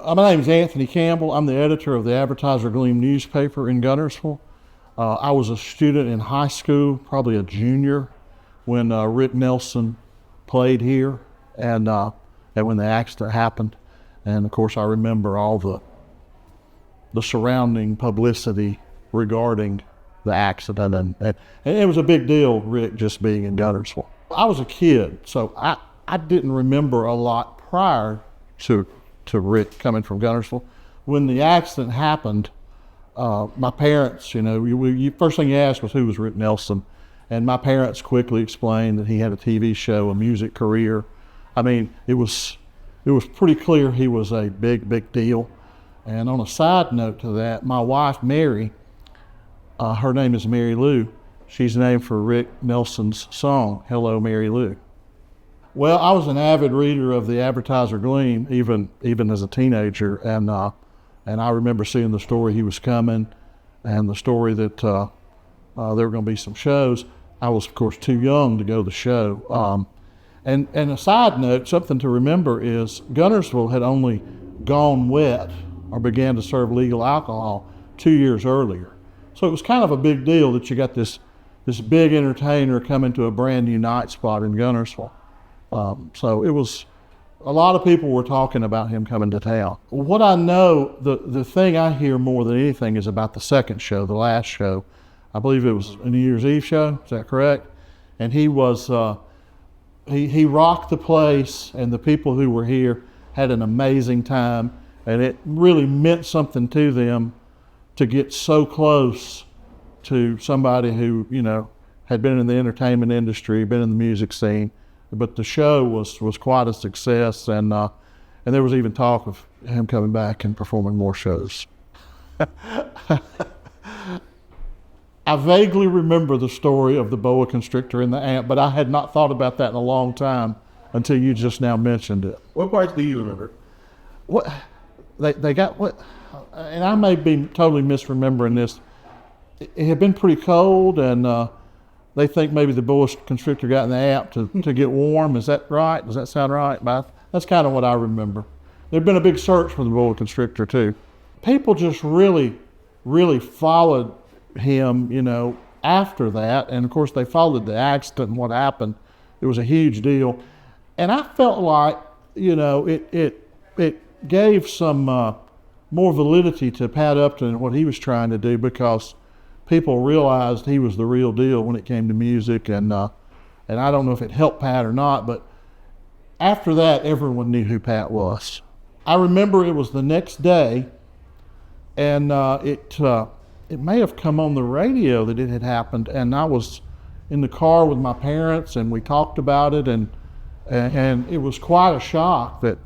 My name is Anthony Campbell. I'm the editor of the Advertiser-Gleam newspaper in Guntersville. I was a student in high school, probably a junior, when Rick Nelson played here, and when the accident happened. And of course, I remember all the surrounding publicity regarding the accident, and it was a big deal, Rick just being in Guntersville. I was a kid, so I didn't remember a lot prior to Rick coming from Guntersville. When the accident happened, my parents, first thing you asked was who was Rick Nelson, and my parents quickly explained that he had a TV show, a music career. I mean, it was pretty clear he was a big deal. And on a side note to that, my wife Mary, her name is Mary Lou. She's named for Rick Nelson's song, Hello Mary Lou. Well, I was an avid reader of the Advertiser-Gleam, even as a teenager, and I remember seeing the story he was coming, and the story that there were going to be some shows. I was, of course, too young to go to the show. And a side note, something to remember is Guntersville had only gone wet or began to serve legal alcohol 2 years earlier. So it was kind of a big deal that you got this big entertainer coming to a brand new night spot in Guntersville. So it was, a lot of people were talking about him coming to town. What I know, the thing I hear more than anything is about the second show, the last show. I believe it was a New Year's Eve show, is that correct? And he was, he rocked the place, and the people who were here had an amazing time, and it really meant something to them to get so close to somebody who, had been in the entertainment industry, been in the music scene. But the show was quite a success, and there was even talk of him coming back and performing more shows. I vaguely remember the story of the boa constrictor and the ant, but I had not thought about that in a long time until you just now mentioned it. What parts do you remember? What they got? What? And I may be totally misremembering this. It had been pretty cold, and they think maybe the boa constrictor got in the ant to get warm. Is that right? Does that sound right? That's kind of what I remember. There'd been a big search for the boa constrictor too. People just really followed him, after that. And of course they followed the accident and what happened. It was a huge deal. And I felt like, it gave some more validity to Pat Upton and what he was trying to do, because people realized he was the real deal when it came to music, and I don't know if it helped Pat or not, but after that, everyone knew who Pat was. I remember it was the next day, and it may have come on the radio that it had happened, and I was in the car with my parents, and we talked about it, and it was quite a shock that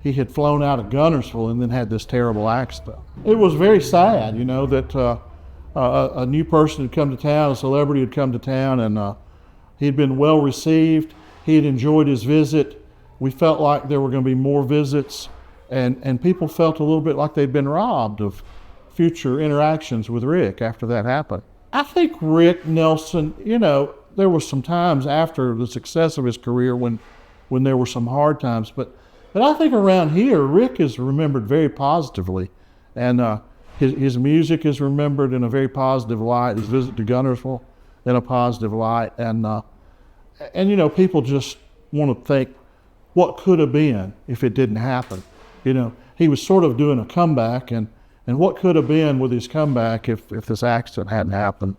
he had flown out of Guntersville and then had this terrible accident. It was very sad, that a new person had come to town, a celebrity had come to town, and he had been well received. He had enjoyed his visit. We felt like there were going to be more visits, and people felt a little bit like they'd been robbed of future interactions with Rick after that happened. I think Rick Nelson, there were some times after the success of his career when there were some hard times, but I think around here, Rick is remembered very positively, and his music is remembered in a very positive light. His visit to Guntersville in a positive light, and people just want to think what could have been if it didn't happen. He was sort of doing a comeback, and what could have been with his comeback if this accident hadn't happened.